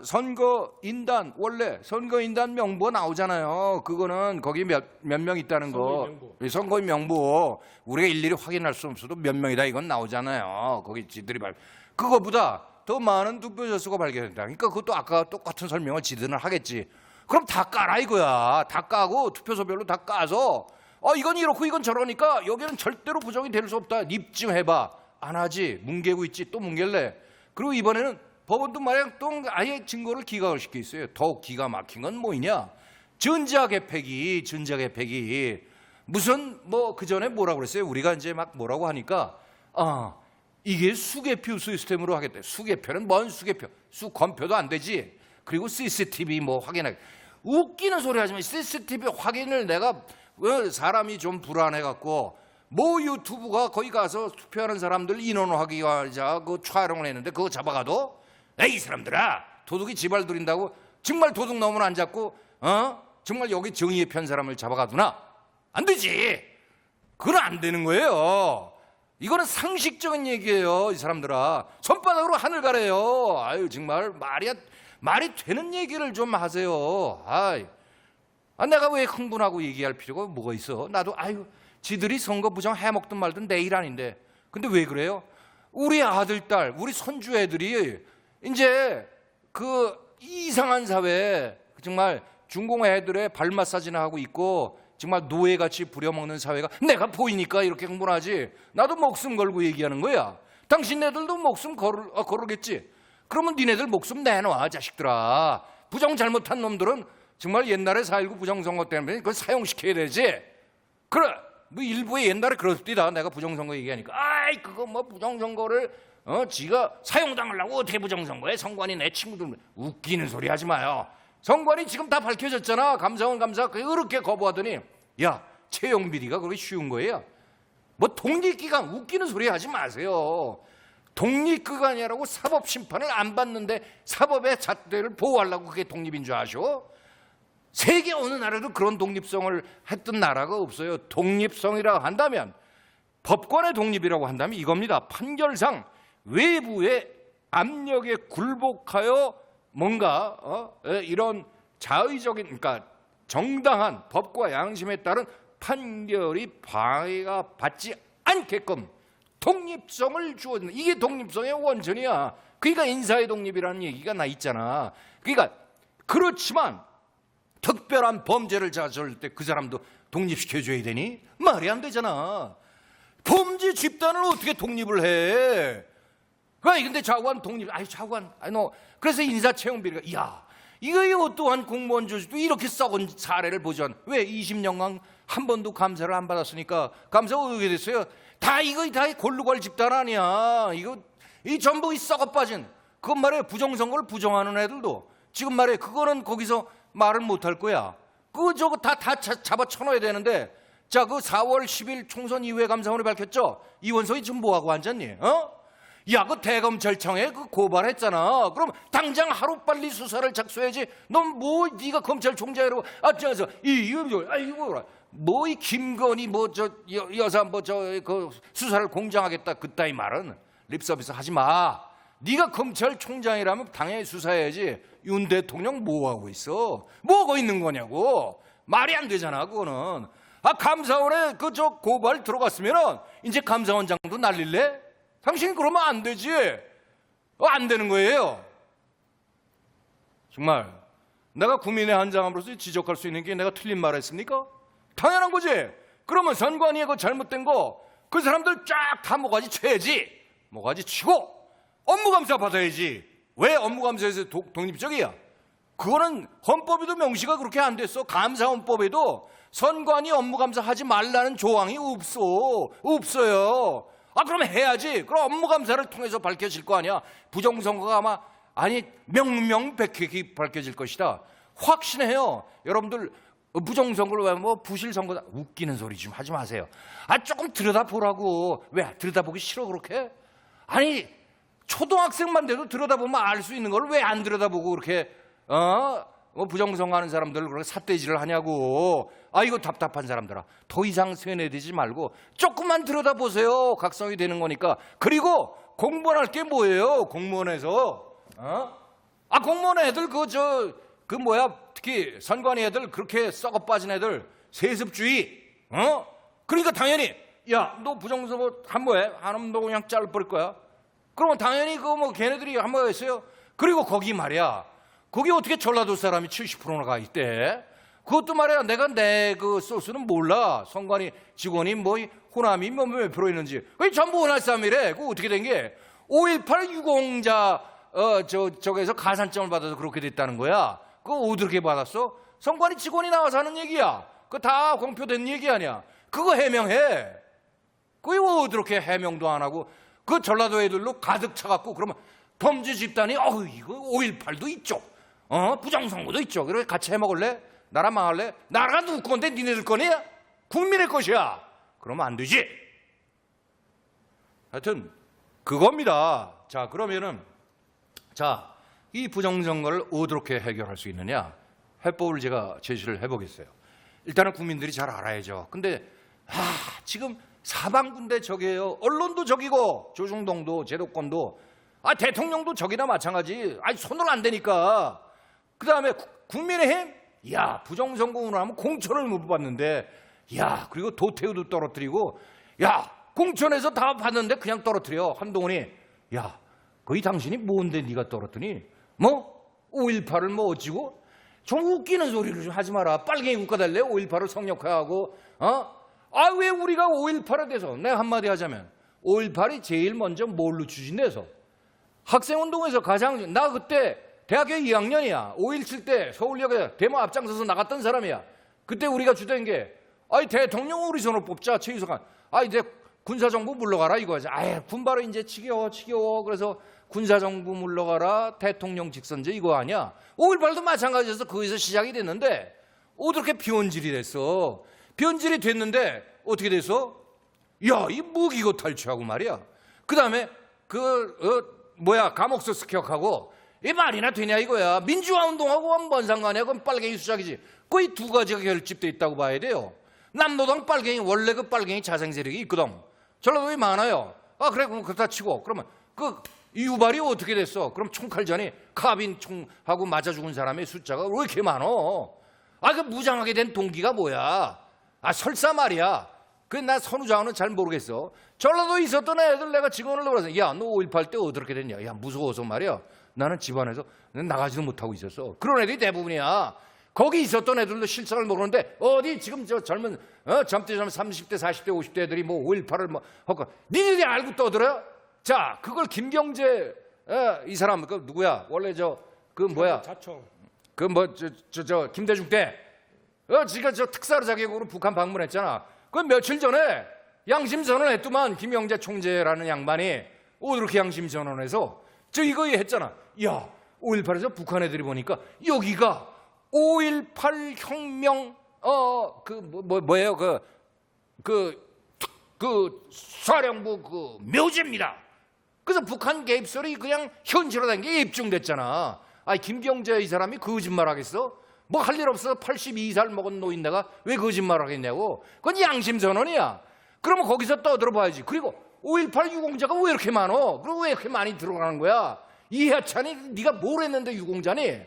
선거인단 원래 선거인단 명부가 나오잖아요. 그거는 거기 몇 명 있다는 거. 선거인 명부 우리가 일일이 확인할 수 없어도 몇 명이다 이건 나오잖아요. 거기 지들이 그거보다 더 많은 투표자 수가 발견된다. 그러니까 그것도 아까 똑같은 설명을 지들은 하겠지. 그럼 다 까라 이거야. 다 까고 투표소별로 다 까서 이건 이렇고 이건 저러니까 여기는 절대로 부정이 될 수 없다. 입증해봐. 안 하지. 뭉개고 있지. 또 뭉갤래. 그리고 이번에는 법원도 말이야 또 아예 증거를 기각을 시켜 있어요. 더욱 기가 막힌 건 뭐냐? 전자개폐기 무슨 그 전에 뭐라고 그랬어요? 우리가 이제 막 뭐라고 하니까 이게 수개표 시스템으로 하겠대. 수개표는 뭔 수개표? 수검표도 안 되지. 그리고 CCTV 확인하게. 웃기는 소리 하지 마. CCTV 확인을 내가 사람이 좀 불안해 갖고 유튜브가 거기 가서 투표하는 사람들 인원하기 위해서 그 촬영을 했는데 그거 잡아가도 이 사람들아 도둑이 지발 들인다고 정말 도둑 놈은 안 잡고 정말 여기 정의의 편 사람을 잡아가두나? 안 되지. 그건 안 되는 거예요. 이거는 상식적인 얘기예요. 이 사람들아 손바닥으로 하늘 가래요. 정말 말이 되는 얘기를 좀 하세요. 내가 왜 흥분하고 얘기할 필요가 뭐가 있어? 나도 지들이 선거 부정 해먹든 말든 내 일 아닌데. 근데 왜 그래요? 우리 아들, 딸, 우리 손주 애들이 이제 그 이상한 사회, 정말 중공 애들의 발 마사지나 하고 있고 정말 노예같이 부려먹는 사회가 내가 보이니까 이렇게 흥분하지. 나도 목숨 걸고 얘기하는 거야. 당신네들도 목숨 걸으겠지. 그러면 니네들 목숨 내놔 자식들아. 부정 잘못한 놈들은 정말 옛날에 4.19 부정선거 때문에 그걸 사용시켜야 되지. 그래 일부에 옛날에 그렇습니다. 내가 부정선거 얘기하니까 그거 부정선거를 지가 사용당하려고 어떻게 부정선거해? 선관위 내 친구들 웃기는 소리 하지 마요. 선관위 지금 다 밝혀졌잖아. 감사원 감사 그렇게 거부하더니 채용 비리가 그렇게 쉬운 거예요? 독립기관 웃기는 소리 하지 마세요. 독립기관이라고 사법심판을 안 받는데 사법의 잣대를 보호하려고 그게 독립인 줄 아셔? 세계 어느 나라도 그런 독립성을 했던 나라가 없어요. 독립성이라고 한다면 법관의 독립이라고 한다면 이겁니다. 판결상 외부의 압력에 굴복하여 뭔가 이런 자의적인 그러니까 정당한 법과 양심에 따른 판결이 방해가 받지 않게끔 독립성을 주어주는 이게 독립성의 원천이야. 그러니까 인사의 독립이라는 얘기가 나 있잖아. 그러니까 그렇지만 특별한 범죄를 저질 때 그 사람도 독립시켜줘야 되니? 말이 안 되잖아. 범죄 집단을 어떻게 독립을 해? 근데 좌우한 독립, 좌우한, 그래서 인사채용비리가, 이거 어떠한 공무원 조직도 이렇게 썩은 사례를 보전. 왜 20년간 한 번도 감사를 안 받았으니까 감사가 어떻게 됐어요? 이거 다 골루골 집단 아니야. 이 전부 이 썩어 빠진, 그건 말이에요. 부정선거를 부정하는 애들도 지금 말이에요. 그거는 거기서 말을 못 할 거야. 저거 다 잡아 쳐넣어야 되는데 자, 그 4월 10일 총선 이후에 감사원이 밝혔죠. 이원석이 지금 뭐하고 앉았니? 야, 그 대검찰청에 그 고발했잖아. 그럼 당장 하루빨리 수사를 착수해야지. 넌 뭐 네가 검찰총장이라고 앞장서 이 김건희 여사 그 수사를 공정하겠다 그따위 말은 립서비스 하지 마. 네가 검찰총장이라면 당연히 수사해야지. 윤 대통령 뭐하고 있어? 뭐하고 있는 거냐고. 말이 안 되잖아 그거는. 감사원에 고발 들어갔으면은 이제 감사원장도 날릴래? 당신이 그러면 안 되지. 안 되는 거예요. 정말 내가 국민의 한 사람으로서 지적할 수 있는 게 내가 틀린 말을 했습니까? 당연한 거지. 그러면 선관위에 그 잘못된 거 그 사람들 쫙 다 모가지 쳐야지. 모가지 치고 업무감사 받아야지. 왜 업무감사에서 독립적이야? 그거는 헌법에도 명시가 그렇게 안 됐어. 감사헌법에도 선관위 업무감사 하지 말라는 조항이 없어요. 그럼 해야지. 그럼 업무감사를 통해서 밝혀질 거 아니야. 부정선거가 아마 명명백백히 밝혀질 것이다. 확신해요. 여러분들 부정선거를 왜 부실선거다. 웃기는 소리 좀 하지 마세요. 조금 들여다보라고. 왜 들여다보기 싫어 그렇게? 아니 초등학생만 돼도 들여다보면 알 수 있는 걸 왜 안 들여다보고 그렇게 부정선거하는 사람들을 그렇게 삿대질을 하냐고. 이거 답답한 사람들아. 더 이상 세뇌되지 말고 조금만 들여다보세요. 각성이 되는 거니까. 그리고 공무원할 게 뭐예요? 공무원에서 공무원 애들 특히 선관위 애들 그렇게 썩어 빠진 애들 세습주의. 그러니까 당연히 야, 너 부정선거 한 뭐해? 하면 너 그냥 잘라버릴 거야. 그러면 당연히 걔네들이 한 번 했어요. 그리고 거기 말이야. 거기 어떻게 전라도 사람이 70%나 가 있대? 그것도 말이야. 내가 내 그 소스는 몰라. 선관위 직원이 호남이 몇 프로 있는지. 그게 전부 호남 사람이래. 그거 어떻게 된 게? 5.18 유공자 저기에서 가산점을 받아서 그렇게 됐다는 거야. 그거 어떻게 받았어? 선관위 직원이 나와서 하는 얘기야. 그거 다 공표된 얘기 아니야. 그거 해명해. 그게 어떻게 해명도 안 하고 그 전라도 애들로 가득 차갖고 그러면 범죄 집단이 이거 5.18도 있죠. 부정선거도 있죠. 그래 같이 해먹을래? 나라 망할래? 나라가 누구 건데 니네들 거냐? 국민의 것이야. 그러면 안 되지. 하여튼 그겁니다. 자, 그러면은 이 부정선거를 어떻게 해결할 수 있느냐? 해법을 제가 제시를 해보겠어요. 일단은 국민들이 잘 알아야죠. 근데 지금 사방군데 적이에요. 언론도 적이고 조중동도 제도권도 대통령도 적이나 마찬가지. 손으로 안 되니까. 그 다음에 국민의힘 부정선거 운운하면 공천을 못 받는데 그리고 도태우도 떨어뜨리고 공천에서 다 받는데 그냥 떨어뜨려. 한동훈이 거의 당신이 뭔데 네가 떨어뜨니? 5.18을 어찌고? 좀 웃기는 소리를 좀 하지 마라. 빨갱이 국가 될래? 5.18을 성역화하고 왜 우리가 5.18에 대해서 내가 한마디 하자면 5.18이 제일 먼저 뭘로 추진돼서 학생운동에서 가장 나 그때 대학교 2학년이야. 5.17 때 서울역에 데모 앞장서서 나갔던 사람이야. 그때 우리가 주된 게 대통령 우리 손으로 뽑자. 최유석한 이제 군사정부 물러가라 이거지. 군바로 이제 지겨워. 그래서 군사정부 물러가라. 대통령 직선제 이거 아니야. 5.18도 마찬가지여서 거기서 시작이 됐는데 어떻게 비원질이 됐어. 변질이 됐는데 어떻게 됐어? 이 무기고 탈취하고 말이야. 그 다음에 감옥서 습격하고 이 말이나 되냐 이거야. 민주화 운동하고 뭔 상관이야. 그건 빨갱이 수작이지. 거의 두 가지가 결집돼 있다고 봐야 돼요. 남노당 빨갱이 원래 그 빨갱이 자생 세력이 있거든. 전라도에 많아요. 그래 그럼 그렇다 치고 그러면 유발이 어떻게 됐어? 그럼 총칼전이 카빈 총하고 맞아 죽은 사람의 숫자가 왜 이렇게 많어? 그 무장하게 된 동기가 뭐야? 설사 말이야. 나 선우장은 잘 모르겠어. 전라도에 있었던 애들 내가 직원을 불러서 너 5.18 때 어떻게 됐냐? 무서워서 말이야. 나는 집안에서 나가지도 못하고 있었어. 그런 애들이 대부분이야. 거기 있었던 애들도 실상을 모르는데 어디 지금 젊은 젊은 30대 40대 50대 애들이 5.18을 하고 니네들이 알고 떠들어요? 자, 그걸 김경재 이 사람 누구야? 원래 자총 김대중 때 지가 특사로 자격으로 북한 방문했잖아. 그 며칠 전에 양심선언 했더만 김영재 총재라는 양반이 어떻게 양심선언해서 이거 했잖아. 5.18에서 북한 애들이 보니까 여기가 5.18 혁명 뭐예요? 그 사령부 그 묘지입니다. 그래서 북한 개입설이 그냥 현실화된 게 입증됐잖아. 아니 김경재 이 사람이 거짓말하겠어? 뭐 할 일 없어서 82살 먹은 노인네가 왜 거짓말하겠냐고. 그건 양심선언이야. 그러면 거기서 떠들어봐야지. 그리고 5.18 유공자가 왜 이렇게 많어? 그리고 왜 이렇게 많이 들어가는 거야? 이해찬이 네가 뭘 했는데 유공자니?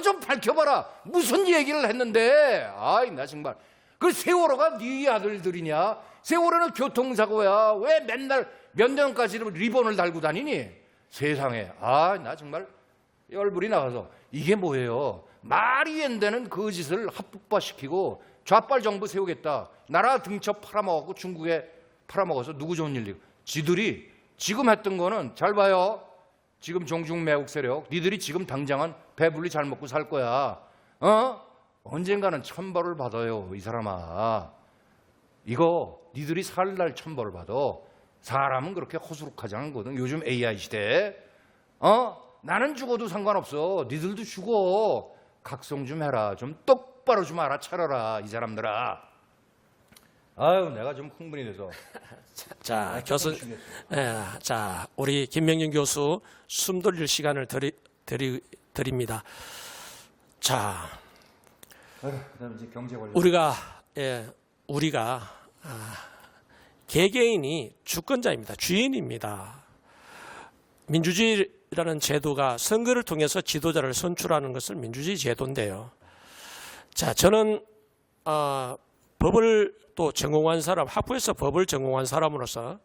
좀 밝혀봐라. 무슨 얘기를 했는데? 아이 나 정말. 그 세월호가 네 아들들이냐? 세월호는 교통사고야. 왜 맨날 몇 년까지 리본을 달고 다니니? 세상에. 아 나 정말 열불이 나가서. 이게 뭐예요? 말이 안 되는 거짓을 합법화시키고 좌빨 정부 세우겠다. 나라 등쳐 팔아먹고 중국에 팔아먹어서 누구 좋은 일이고. 지들이 지금 했던 거는 잘 봐요. 지금 종중 매국 세력 니들이 지금 당장은 배불리 잘 먹고 살 거야. 언젠가는 천벌을 받아요. 이 사람아. 이거 니들이 살 날 천벌을 받아. 사람은 그렇게 허술하지 않은 거든. 요즘 AI 시대에. 나는 죽어도 상관없어. 니들도 죽어. 각성 좀 해라. 좀 똑바로 좀 알아차려라. 이 사람들아. 아유 내가 좀 흥분이 돼서. 자, 교수, 자, 우리 김명진 교수 숨 돌릴 시간을 드립니다. 자, 그다음에 이제 경제 관련. 우리가 개개인이 주권자입니다. 주인입니다. 민주주의라는 제도가 선거를 통해서 지도자를 선출하는 것을 민주주의 제도인데요. 자, 저는 법을 또 전공한 사람, 학부에서 법을 전공한 사람으로서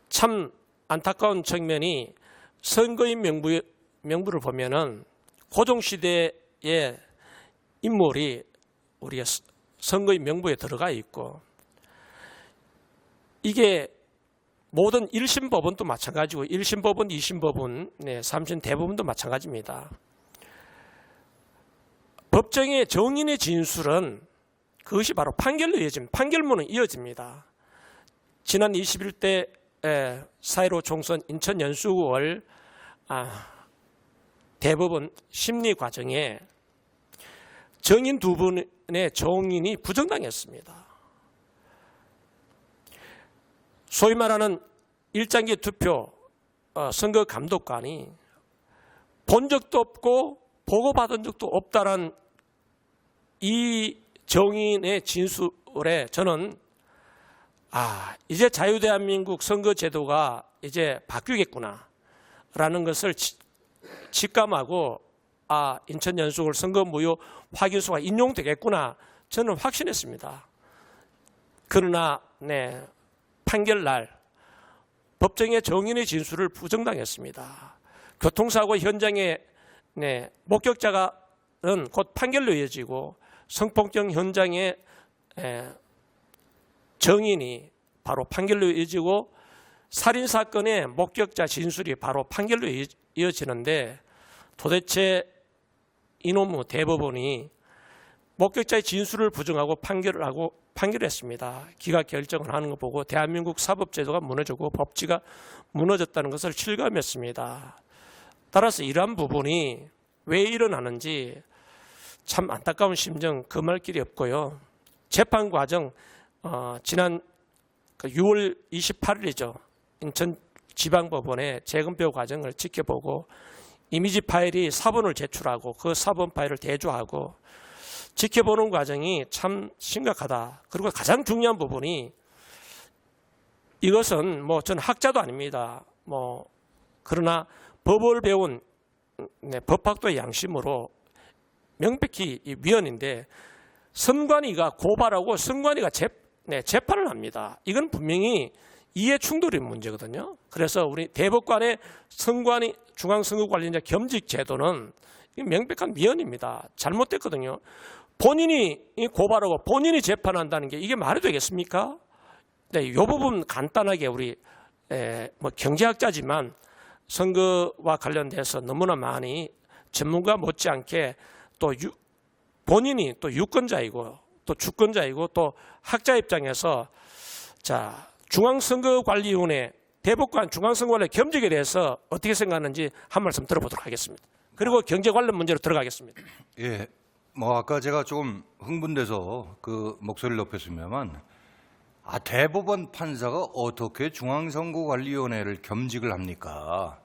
참 안타까운 측면이 선거인 명부를 보면은 고종시대의 인물이 우리가 선거인 명부에 들어가 있고, 이게 모든 1심 법원도 마찬가지고 1심 법원, 2심 법원, 3심 대법원도 마찬가지입니다. 법정의 정인의 진술은 그것이 바로 판결로 이어집니다. 판결문은 이어집니다. 지난 21대 4.15 총선 인천 연수구월 대법원 심리 과정에 정인 두 분의 정인이 부정당했습니다. 소위 말하는 일장기 투표 선거 감독관이 본 적도 없고 보고받은 적도 없다는 이 정인의 진술에 저는 이제 자유대한민국 선거제도가 이제 바뀌겠구나라는 것을 직감하고 인천 연수구월 선거 무효 확인서가 인용되겠구나 저는 확신했습니다. 그러나 판결날 법정의 정인의 진술을 부정당했습니다. 교통사고 현장에 목격자는 곧 판결로 이어지고 성폭력 현장의 정인이 바로 판결로 이어지고 살인사건의 목격자 진술이 바로 판결로 이어지는데, 도대체 이놈의 대법원이 목격자의 진술을 부정하고 판결했습니다. 기각 결정을 하는 거 보고 대한민국 사법제도가 무너지고 법치가 무너졌다는 것을 실감했습니다. 따라서 이러한 부분이 왜 일어나는지 참 안타까운 심정 금할 길이 없고요. 재판 과정 지난 6월 28일이죠. 인천지방법원의 재검표 과정을 지켜보고 이미지 파일이 사본을 제출하고 그 사본 파일을 대조하고 지켜보는 과정이 참 심각하다. 그리고 가장 중요한 부분이, 이것은 저는 학자도 아닙니다. 그러나 법을 배운 법학도의 양심으로 명백히 이 위헌인데, 선관위가 고발하고 선관위가 재판을 합니다. 이건 분명히 이해 충돌의 문제거든요. 그래서 우리 대법관의 선관위 중앙선거관리자 겸직 제도는 명백한 위헌입니다. 잘못됐거든요. 본인이 고발하고 본인이 재판한다는 게 이게 말이 되겠습니까? 이 부분 간단하게 우리 경제학자지만 선거와 관련돼서 너무나 많이 전문가 못지않게 또 본인이 또 유권자이고 또 주권자이고 또 학자 입장에서 중앙선거관리위원회 대법관 중앙선거관리 겸직에 대해서 어떻게 생각하는지 한 말씀 들어보도록 하겠습니다. 그리고 경제 관련 문제로 들어가겠습니다. 예, 뭐 아까 제가 조금 흥분돼서 그 목소리를 높였습니다만 대법원 판사가 어떻게 중앙선거관리위원회를 겸직을 합니까?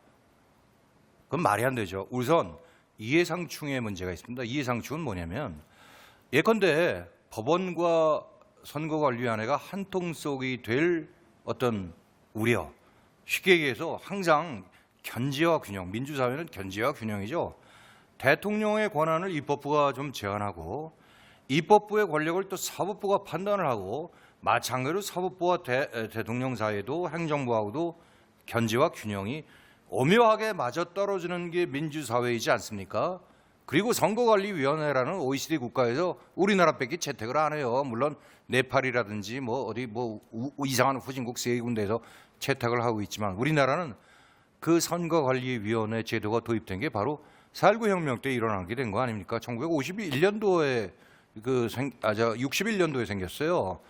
그건 말이 안 되죠. 우선 이해상충의 문제가 있습니다. 이해상충은 뭐냐면 예컨대 법원과 선거관리위원회가 한통속이 될 어떤 우려, 쉽게 얘기해서 항상 견제와 균형, 민주사회는 견제와 균형이죠. 대통령의 권한을 입법부가 좀 제한하고 입법부의 권력을 또 사법부가 판단을 하고 마찬가지로 사법부와 대통령 사이에도 행정부하고도 견제와 균형이 오묘하게 맞아떨어지는 게 민주사회이지 않습니까? 그리고 선거관리위원회라는 OECD 국가에서 우리나라밖에 채택을 안 해요. 물론 네팔이라든지 뭐 어디 뭐 이상한 후진국 세 군데에서 채택을 하고 있지만 우리나라는 그 선거관리위원회 제도가 도입된 게 바로 4.19 혁명 때 일어나게 된 거 아닙니까? 1951년도에 61년도에 생겼어요.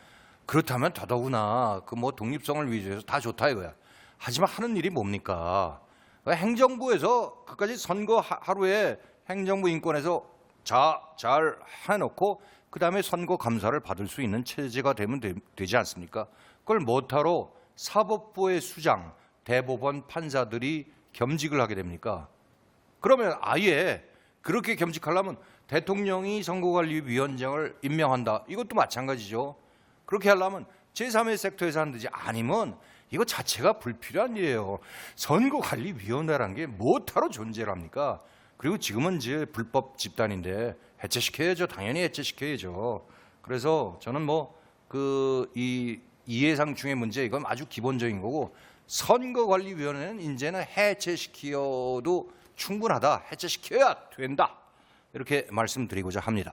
그렇다면 더더구나 그 뭐 독립성을 위해서 다 좋다 이거야. 하지만 하는 일이 뭡니까? 행정부에서 그까지 선거 하루에 행정부 인권에서 잘 해놓고 그다음에 선거 감사를 받을 수 있는 체제가 되면 되지 않습니까? 그걸 못하러 사법부의 수장, 대법원 판사들이 겸직을 하게 됩니까? 그러면 아예 그렇게 겸직하려면 대통령이 선거관리위원장을 임명한다. 이것도 마찬가지죠. 그렇게 하려면 제3의 섹터에서 하는 듯이 아니면 이거 자체가 불필요한 일이에요. 선거관리위원회라는 게 뭐하러 존재를 합니까? 그리고 지금은 이제 불법 집단인데 해체시켜야죠. 당연히 해체시켜야죠. 그래서 저는 뭐 이 이해상충의 문제 이건 아주 기본적인 거고 선거관리위원회는 이제는 해체시켜도 충분하다. 해체시켜야 된다. 이렇게 말씀드리고자 합니다.